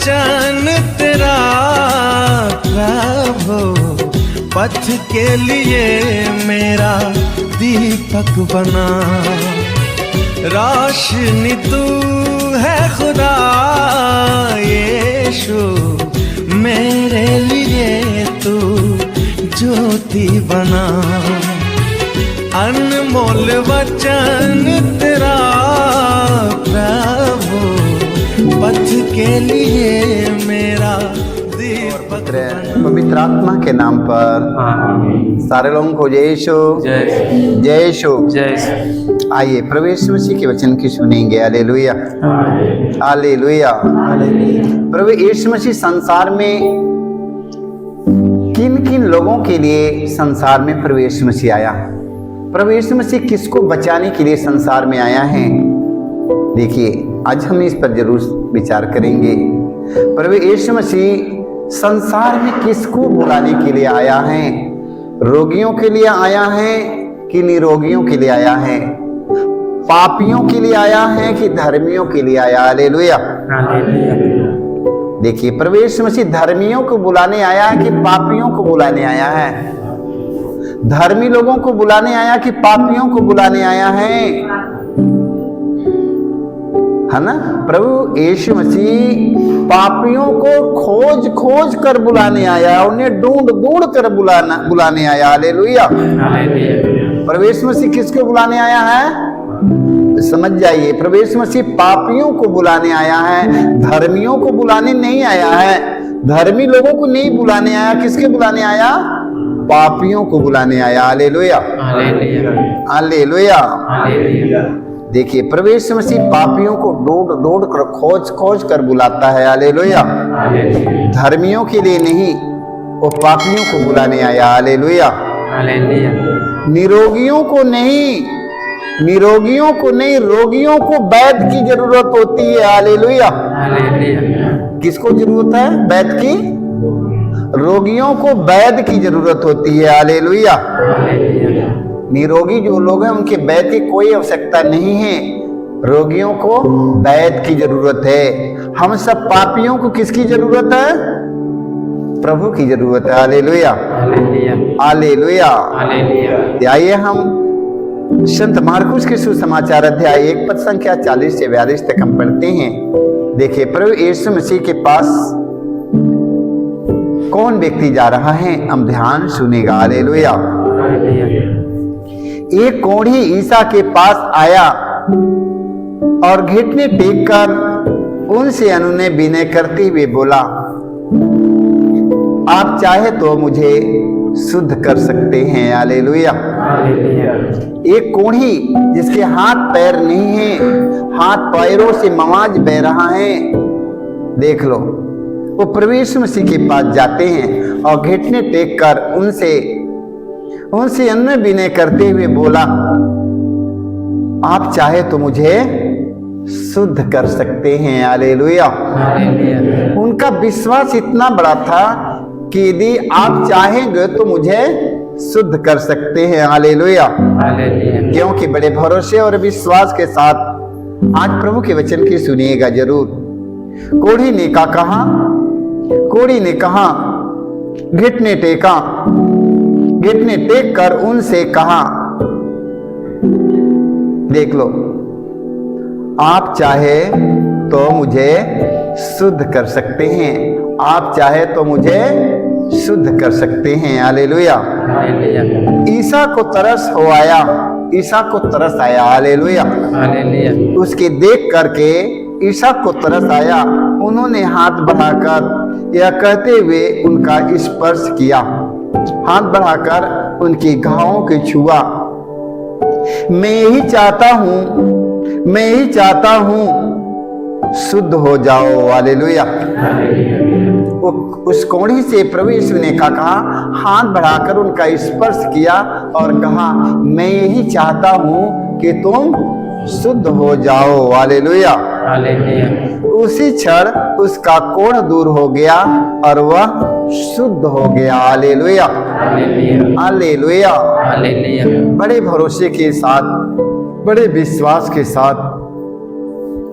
वचन तेरा प्रभु, पथ के लिए मेरा दीपक बना। रोशनी तू है खुदा यीशु, मेरे लिए तू ज्योति बना। अनमोल वचन तेरा प्रभु, पथ के लिए मेरा दीपक बना। पवित्र आत्मा के नाम पर सारे लोगों को जय यीशु, जय यीशु, जय। आइए प्रभु यीशु मसीह के वचन की सुनेंगे। Hallelujah, hallelujah. प्रभु यीशु मसीह संसार में किन किन लोगों के लिए संसार में प्रभु यीशु मसीह आया? प्रभु यीशु मसीह किसको बचाने के लिए संसार में आया है? देखिए आज हम इस पर जरूर विचार करेंगे। प्रभु यीशु मसीह संसार में किसको बुलाने के लिए आया है? रोगियों के लिए आया है कि निरोगियों के लिए आया है? पापियों के लिए आया है कि धर्मियों के लिए आया? हालेलुया। देखिए प्रभु यीशु मसीह धर्मियों को बुलाने आया है कि पापियों को बुलाने आया है? धर्मी लोगों को बुलाने आया कि पापियों को बुलाने आया है ना? प्रभु यीशु मसीह पापियों को खोज खोज कर बुलाने आया, उन्हें ढूंढ ढूंढ कर बुलाने आया। हालेलुया। प्रभु यीशु मसीह किसको बुलाने आया है? समझ जाइए, प्रभु यीशु मसीह पापियों को बुलाने आया है, धर्मियों को बुलाने नहीं आया है। धर्मी लोगों को नहीं बुलाने आया, किसके बुलाने आया? पापियों को बुलाने आया। Hallelujah, hallelujah. देखिए प्रभु यीशु मसीह पापियों को ढूंढ ढूंढ कर खोज खोज कर बुलाता है। हालेलुया। धर्मियों के लिए नहीं, वो पापियों को बुलाने आया। हालेलुया। निरोगियों को नहीं, निरोगियों को नहीं, रोगियों को वैद्य की जरूरत होती है। हालेलुया। किसको जरूरत है? वैद्य की। रोगियों को वैद्य की जरूरत होती है। हालेलुया। निरोगी जो लोग हैं उनके वैद्य की कोई आवश्यकता नहीं है, रोगियों को वैद्य की जरूरत है। हम सब पापियों को किसकी जरूरत है? प्रभु की जरूरत है। Hallelujah, hallelujah. आइए हम संत मार्कुस के सुसमाचार अध्याय 1 पद संख्या 40 से 42 तक हम पढ़ते हैं। देखिए प्रभु यीशु मसीह के पास कौन व्यक्ति जा रहा है, हम ध्यान सुनेगा। हालेलुया। एक कोढ़ी ईसा के पास आया और घुटने टेक कर उनसे अनुनय विनय करते हुए बोला, आप चाहे तो मुझे शुद्ध कर सकते हैं। हालेलुया। एक कोढ़ी जिसके हाथ पैर नहीं है, हाथ पैरों से मवाज बह रहा है, देख लो, वो प्रभु यीशु मसीह के पास जाते हैं और घुटने टेक कर उनसे अनुनय विनय करते हुए बोला, आप चाहे तो मुझे शुद्ध कर सकते हैं। हालेलुया। उनका विश्वास इतना बड़ा था कि यदि आप चाहेंगे तो मुझे शुद्ध कर सकते हैं। हालेलुया। क्योंकि बड़े भरोसे और विश्वास के साथ आज प्रभु के वचन की सुनिएगा जरूर। कोढ़ी ने कहा, कोढ़ी ने कहा, घुटने टेका, घुटने टेक कर उनसे कहा, देख लो, आप चाहे तो मुझे शुद्ध कर सकते हैं, आप चाहे तो मुझे शुद्ध कर सकते हैं। हालेलुया। ईसा को तरस हो आया, ईसा को तरस आया। हालेलुया। उसके देख करके ईसा को तरस आया। उन्होंने हाथ बढ़ाकर यह कहते हुए उनका स्पर्श किया, हाथ बढ़ाकर उनके घावों के छुआ। मैं यही चाहता हूं, मैं यही चाहता हूं, शुद्ध हो जाओ। हालेलुया। उस कोढ़ी से प्रभु यीशु ने कहा, हाथ बढ़ाकर उनका स्पर्श किया और कहा, मैं यही चाहता हूं कि तुम शुद्ध हो जाओ। हालेलुया। उसी क्षण उसका कोढ़ दूर हो गया और वह शुद्ध हो गया। Hallelujah, hallelujah. बड़े भरोसे के साथ, बड़े विश्वास के साथ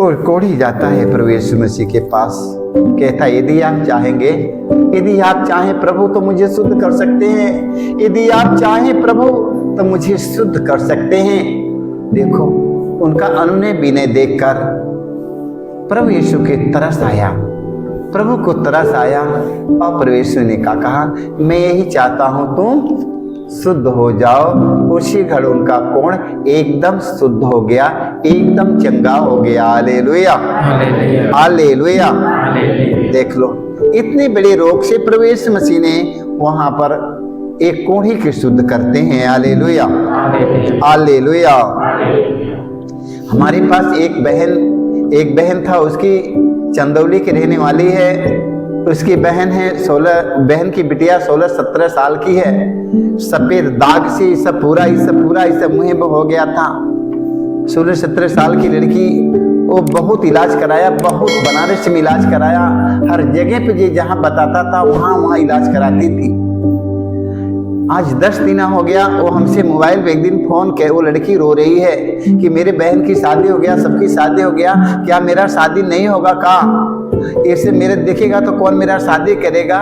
और कोढ़ी जाता है प्रभु यीशु मसीह के पास, कहता है यदि आप चाहेंगे, यदि आप चाहें प्रभु तो मुझे शुद्ध कर सकते हैं, यदि आप चाहें प्रभु तो मुझे शुद्ध कर सकते हैं। देखो उनका अनुनय विनय देखकर प्रभु यीशु के तरस आया, प्रभु को तरस आया और प्रभु यीशु ने कहा मैं यही चाहता हूं तुम शुद्ध हो जाओ। उसी घड़ी उनका कोढ़ एकदम शुद्ध हो गया, एकदम चंगा हो गया। Hallelujah, hallelujah. देख लो इतनी बड़ी रोग से प्रभु यीशु मसीह ने वहां पर एक कोढ़ी के शुद्ध करते हैं। Hallelujah, hallelujah. हमारे पास एक बहन था, उसकी चंदौली की रहने वाली है, उसकी बहन की बिटिया 16-17 साल की है। सफेद दाग से सब पूरा मुंह में हो गया था। 16-17 साल की लड़की, वो बहुत इलाज कराया, बहुत बनारस में इलाज कराया, हर जगह पे जहाँ बताता था वहाँ इलाज कराती थी। आज 10 दिन हो गया, वो हमसे मोबाइल पे एक दिन फोन किया, वो लड़की रो रही है कि मेरे बहन की शादी हो गया, सबकी शादी हो गया, क्या मेरा शादी नहीं होगा का? ऐसे मेरे देखेगा तो कौन मेरा शादी करेगा?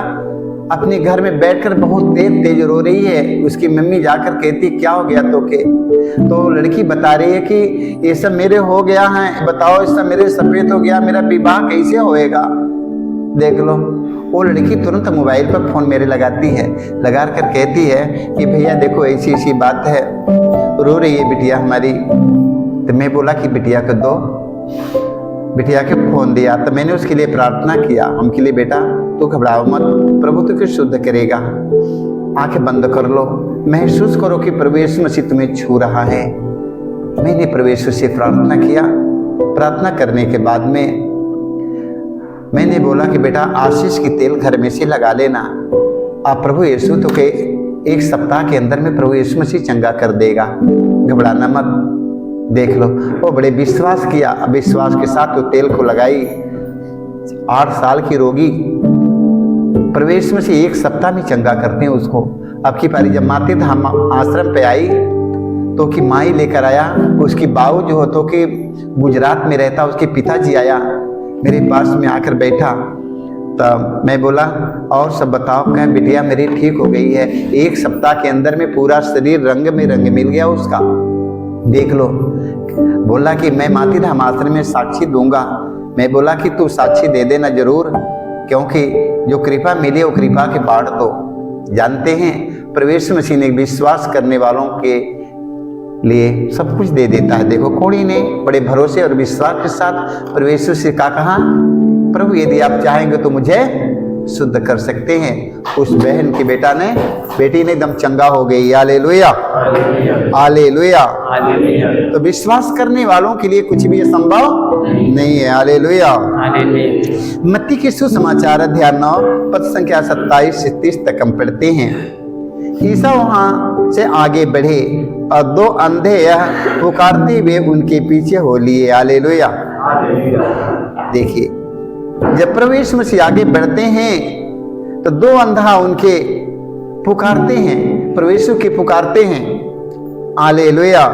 अपने घर में बैठकर बहुत तेज रो रही है। उसकी मम्मी जाकर कहती क्या हो गया तो लड़की बता रही है कि ये सब मेरे हो गया है, बताओ ये सब मेरे सफेद हो गया, मेरा विवाह कैसे होएगा? देख लो वो लड़की तुरंत मोबाइल पर फोन मेरे लगाती है, लगा कर कहती है कि भैया देखो ऐसी बात है, रो रही है बिटिया हमारी। तो मैं बोला कि बिटिया को दो, बिटिया के फोन दिया। तो मैंने उसके लिए प्रार्थना किया, हमके लिए बेटा तू घबराओ मत, प्रभु तुझे शुद्ध करेगा। आंखें बंद कर लो, महसूस करो कि प्रभु यीशु मसीह तुम्हें छू रहा है। मैंने प्रभु यीशु से प्रार्थना किया। प्रार्थना करने के बाद में मैंने बोला कि बेटा आशीष की तेल घर में से लगा लेना, आप प्रभु यीशु तो के एक सप्ताह के अंदर में प्रभु यीशु मसीह चंगा कर देगा, घबराना मत। देख लो वो बड़े विश्वास किया, विश्वास के साथ वो तेल को लगाई। 8 साल की रोगी प्रभु यीशु मसीह एक सप्ताह में चंगा करते हैं उसको। अब की पारी जब माते धाम आश्रम पे आई तो कि माँ ही लेकर आया, उसकी बाऊ जो हो तो कि गुजरात में रहता, उसके पिताजी आया मेरे पास में आकर बैठा। तब मैं बोला और सब बताओ, कहें बिटिया मेरी ठीक हो गई है, एक सप्ताह के अंदर में पूरा शरीर रंग मिल गया उसका। देख लो बोला कि मैं माती धाम आश्रम में साक्षी दूंगा। मैं बोला कि तू साक्षी दे देना जरूर, क्योंकि जो कृपा मिली वो कृपा के बाढ़ दो। जानते हैं प्रभु यीशु मसीह ने विश्वास करने वालों के लिए सब कुछ दे देता है। देखो कोढ़ी ने बड़े भरोसे और विश्वास के साथ प्रभु यीशु से कहा प्रभु यदि आप चाहेंगे तो मुझे शुद्ध कर सकते हैं। उस बहन की बेटी ने एकदम चंगा हो गई। Hallelujah, hallelujah. तो विश्वास करने वालों के लिए कुछ भी असंभव नहीं है। हालेलुया। मत्ती के सुसमाचार अध्याय 9 पद संख्या 27 से 30 तक हम पढ़ते हैं। ईसा वहां से आगे बढ़े और 2 अंधे यह पुकारते हुए उनके पीछे हो लिए। हालेलुया। देखिए जब प्रभु यीशु मसीह आगे बढ़ते हैं तो 2 अंधा उनके पुकारते हैं, प्रभु यीशु के पुकारते हैं। हालेलुया।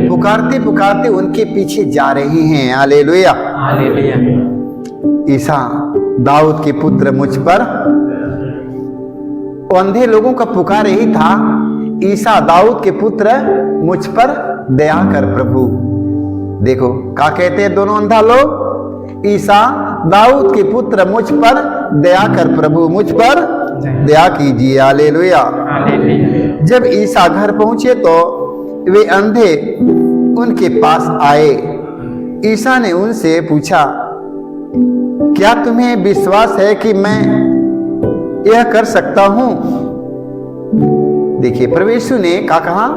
पुकारते पुकारते उनके पीछे जा रहे हैं। हालेलुया। ईसा दाऊद के पुत्र मुझ पर, अंधे लोगों का पुकार यही था, ईसा दाऊद के पुत्र मुझ पर दया कर प्रभु। देखो क्या कहते हैं दोनों अंधा लोग, ईसा दाऊद के पुत्र मुझ पर दया कर प्रभु, मुझ पर दया कीजिए। हालेलुया। जब ईसा घर पहुंचे तो वे अंधे उनके पास आए। ईसा ने उनसे पूछा क्या तुम्हें विश्वास है कि मैं यह कर सकता हूं? देखिए प्रभु यीशु ने क्या कहा,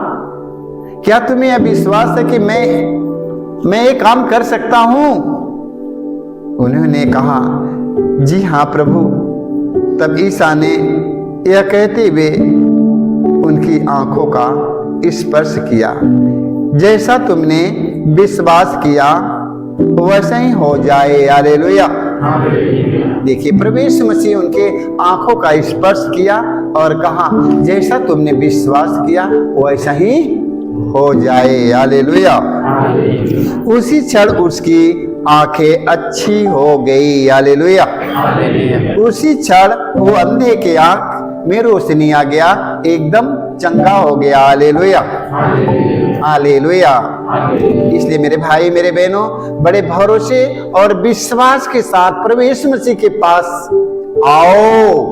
क्या तुम्हें यह विश्वास है कि मैं ये काम कर सकता हूं? उन्होंने कहा जी हाँ प्रभु। तब ईसा ने यह कहते हुए उनकी आंखों का स्पर्श किया, जैसा तुमने विश्वास किया वैसा ही हो जाए। हालेलुया। देखिए प्रभु यीशु मसीह उनके आंखों का स्पर्श किया और कहा जैसा तुमने विश्वास किया वैसा ही हो जाए। हालेलुया। उसी क्षण उसकी आंखें अच्छी हो गई। हालेलुया। उसी क्षण वो अंधे के आंख में रोशनी आ गया, एकदम चंगा हो गया। हालेलुया। हालेलुया। इसलिए मेरे भाई मेरे बहनों, बड़े भरोसे और विश्वास के साथ प्रभु यीशु मसीह के पास आओ।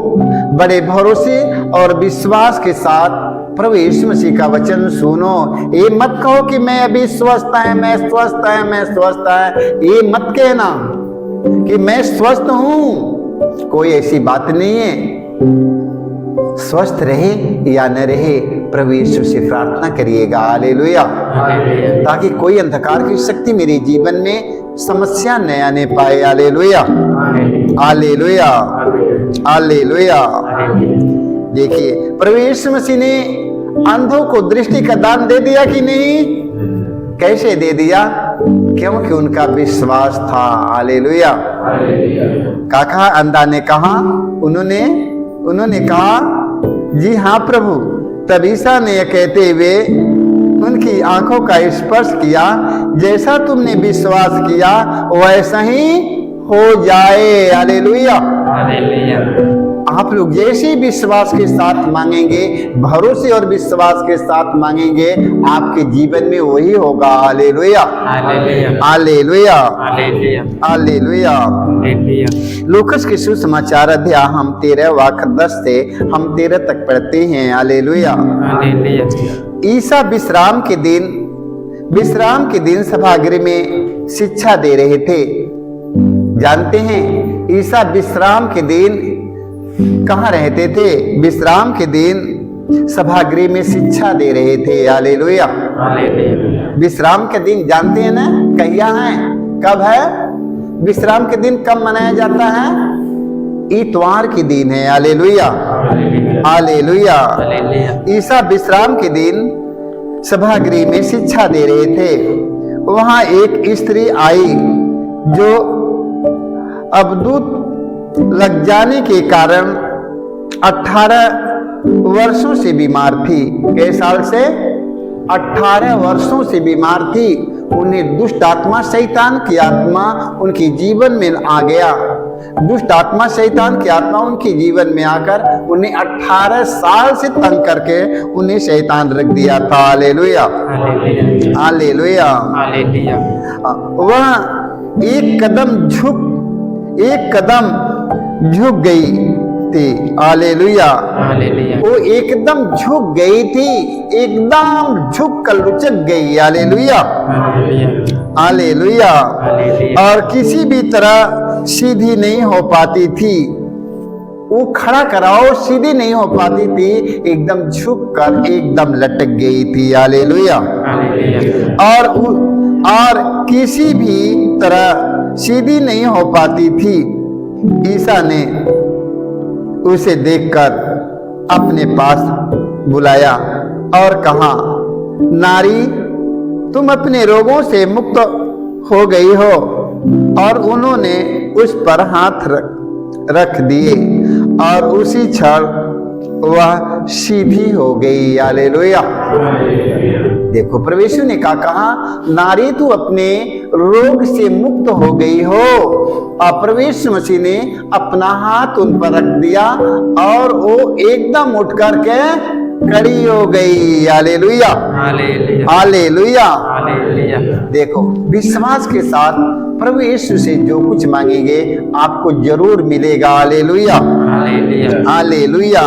बड़े भरोसे और विश्वास के साथ प्रभु यीशु मसीह का वचन सुनो। ये मत कहो कि मैं अभी स्वस्थ है, मैं स्वस्थ है, मैं स्वस्थ है। ये मत कहना कि मैं स्वस्थ हूं, कोई ऐसी बात नहीं है। स्वस्थ रहे या न रहे, प्रभु यीशु से प्रार्थना करिएगा। हालेलुया। ताकि कोई अंधकार की शक्ति मेरे जीवन में समस्या न आने पाए। हालेलुया। हालेलुया। हालेलुया। देखिए, प्रभु यीशु मसीह ने अंधों को दृष्टि का दान दे दिया कि नहीं? कैसे दे दिया? क्योंकि उनका विश्वास था। हालेलुया। काका अंधा ने कहा, उन्होंने कहा जी हाँ प्रभु। तब ईसा ने कहते हुए उनकी आंखों का स्पर्श किया, जैसा तुमने विश्वास किया वैसा ही हो जाए। हालेलुया। आप लोग जैसे विश्वास के साथ मांगेंगे, भरोसे और विश्वास के साथ मांगेंगे, आपके जीवन में वही होगा। हालेलुया। हालेलुया। हालेलुया। लूकस के सुसमाचार अध्याय हम 13 वाक्य 10 से हम 13 तक पढ़ते हैं। हालेलुया। ईसा विश्राम के दिन सभागृह में शिक्षा दे रहे थे। जानते हैं ईसा विश्राम के दिन कहाँ रहते थे? विश्राम के दिन सभागृह में शिक्षा दे रहे थे। हालेलुया। विश्राम के दिन जानते हैं ना कहिया है, कब है? विश्राम के दिन कब मनाया जाता है? इतवार के दिन है। हालेलुया। हालेलुया। ईसा विश्राम के दिन सभागृह में शिक्षा दे रहे थे। वहां एक स्त्री आई जो अबदूत लग जाने के कारण 18 वर्षों से बीमार थी। कई साल से? 18 वर्षों से बीमार थी। उन्हें दुष्ट आत्मा, शैतान की आत्मा उनके जीवन में आ गया। दुष्ट आत्मा, शैतान की आत्मा उनके जीवन में आकर उन्हें 18 साल से तंग करके उन्हें शैतान रख दिया था। हालेलुया। हालेलुया। वह एक कदम झुक गई थी। हालेलुया। वो एकदम झुक गई थी, एकदम झुक कर लुचक गई। हालेलुया। हालेलुया। और किसी भी तरह सीधी नहीं हो पाती थी। वो खड़ा कराओ सीधी नहीं हो पाती थी, एकदम झुक कर एकदम लटक गई थी। हालेलुया। और किसी भी तरह सीधी नहीं हो पाती थी। ईसा ने उसे देखकर अपने पास बुलाया और कहा, नारी तुम अपने रोगों से मुक्त हो गई हो। और उन्होंने उस पर हाथ रख दिए और उसी क्षण वह सीधी हो गई। हालेलुया। देखो प्रभु यीशु ने कहा, नारी तू अपने रोग से मुक्त हो गई हो। और प्रभु यीशु मसीह ने अपना हाथ उन पर रख दिया और वो एकदम उठ करके खड़ी हो गई। हालेलुया। हालेलुया। देखो विश्वास के साथ प्रभु यीशु से जो कुछ मांगेंगे आपको जरूर मिलेगा। हालेलुया। हालेलुया।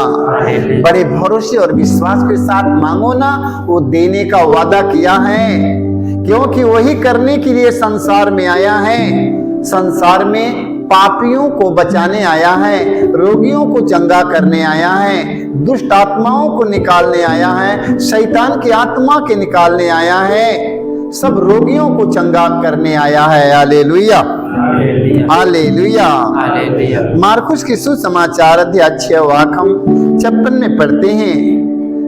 बड़े भरोसे और विश्वास के साथ मांगो ना, वो देने का वादा किया है, क्योंकि वही करने के लिए संसार में आया है। संसार में पापियों को बचाने आया है, रोगियों को चंगा करने आया है, दुष्ट आत्माओं को निकालने आया है, शैतान की आत्मा के निकालने आया है, सब रोगियों को चंगा करने आया है। हालेलुया। हालेलुया। मार्कुस की सुसमाचार अध्याय 6 वाक्य 56 में पढ़ते हैं,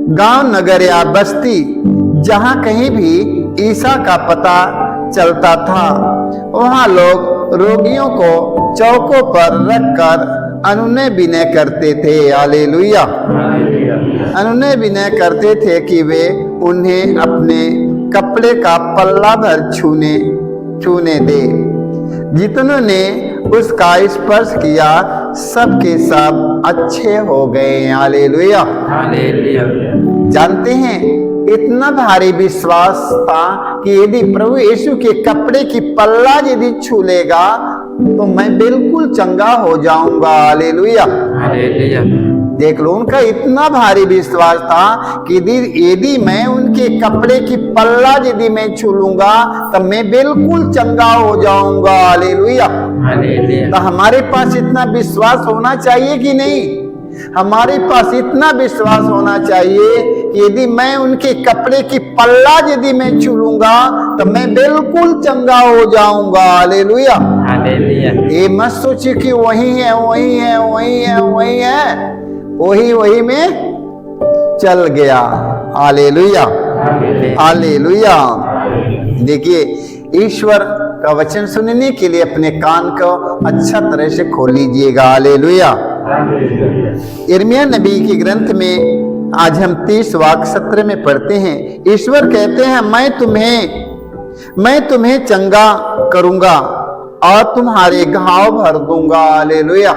गांव नगर या बस्ती जहां कहीं भी ईसा का पता चलता था, वहां लोग रोगियों को चौकों पर रखकर अनुनय विनय करते थे। हालेलुया। अनुनय विनय करते थे कि वे उन्हें अपने कपड़े का पल्ला भर छूने दे। जितनों ने उसका स्पर्श किया सबके सब अच्छे हो गए। हालेलुया। हालेलुया। जानते हैं इतना भारी विश्वास था कि यदि प्रभु यीशु के कपड़े की पल्ला यदि छू लेगा तो मैं बिल्कुल चंगा हो जाऊंगा। हालेलुया। हालेलुया। देख लो, उनका इतना भारी विश्वास था कि यदि मैं उनके कपड़े की पल्ला यदि मैं छू लूंगा तो मैं बिल्कुल चंगा हो जाऊंगा। हालेलुया। हालेलुया। तो हमारे पास इतना विश्वास होना चाहिए कि नहीं? हमारे पास इतना विश्वास होना चाहिए कि यदि मैं उनके कपड़े की पल्ला यदि मैं छू लूंगा तो मैं बिल्कुल चंगा हो जाऊंगा। हालेलुया। हालेलुया। ये मत सोचिए कि वही है वही है वही है वही है, वही में चल गया। हालेलुया। हालेलुया। देखिए, ईश्वर का वचन सुनने के लिए अपने कान को अच्छा तरह से खोल लीजिएगा। हालेलुया। यिर्मयाह नबी के ग्रंथ में आज हम 30 वाक्य 17 में पढ़ते हैं। ईश्वर कहते हैं मैं तुम्हें चंगा करूंगा और तुम्हारे घाव भर दूंगा। हालेलुया।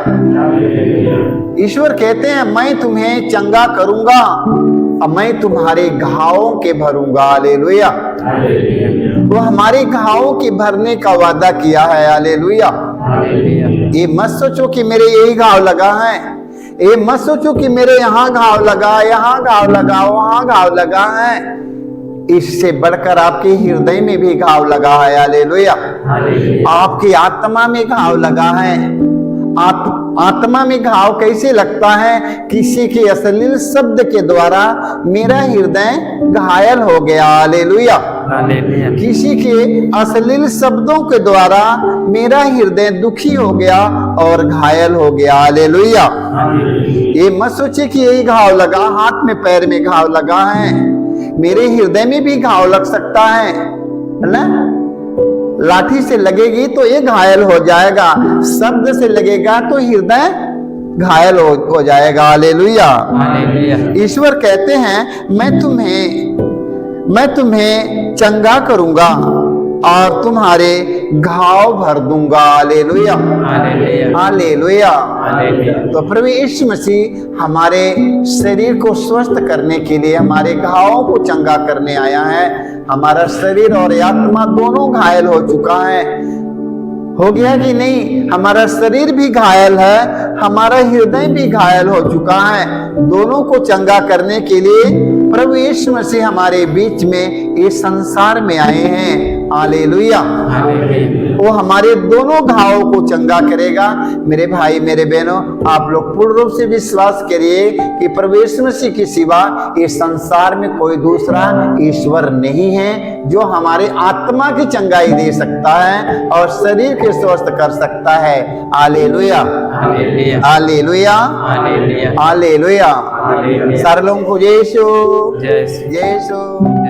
ईश्वर कहते हैं मैं तुम्हें चंगा करूंगा और मैं तुम्हारे घावों के भरूंगा। हालेलुया। वो हमारे घावों के भरने का वादा किया है। हालेलुया। ये मत सोचो कि मेरे यही घाव लगा है, ये मत सोचो कि मेरे यहाँ घाव लगा, यहाँ घाव लगा, वहां घाव लगा है। इससे बढ़कर आपके हृदय में भी घाव लगा है। हालेलुया। आपकी आत्मा में घाव लगा है। आत्मा में घाव कैसे लगता है? किसी के अश्लील शब्द के द्वारा मेरा हृदय घायल हो गया। हालेलुया। किसी के अश्लील शब्दों के द्वारा मेरा हृदय दुखी हो गया और घायल हो गया। हालेलुया। ये मत सोचिए कि यही घाव लगा, हाथ में पैर में घाव लगा है, मेरे हृदय में भी घाव लग सकता है ना? लाठी से लगेगी तो ये घायल हो जाएगा, शब्द से लगेगा तो हृदय घायल हो जाएगा। हालेलुया। ईश्वर कहते हैं मैं तुम्हें चंगा करूंगा और तुम्हारे घाव भर दूंगा। हालेलुया। हालेलुया। तो प्रभु यीशु मसीह हमारे शरीर को स्वस्थ करने के लिए हमारे घावों को चंगा करने आया है। हमारा शरीर और आत्मा दोनों घायल हो चुका है। हो गया कि नहीं? हमारा शरीर भी घायल है, हमारा हृदय भी घायल हो चुका है। दोनों को चंगा करने के लिए प्रभु यीशु मसीह हमारे बीच में इस संसार में आए हैं। हालेलुया। वो हमारे दोनों घावों को चंगा करेगा। मेरे भाई मेरे बहनों, आप लोग पूर्ण रूप से विश्वास करिए कि प्रभु यीशु मसीह के सिवा इस संसार में कोई दूसरा ईश्वर नहीं है जो हमारे आत्मा की चंगाई दे सकता है और शरीर के स्वस्थ कर सकता है। हालेलुया। हालेलुया। हालेलुया। सारे लोगों को जय यीशु। जय यीशु।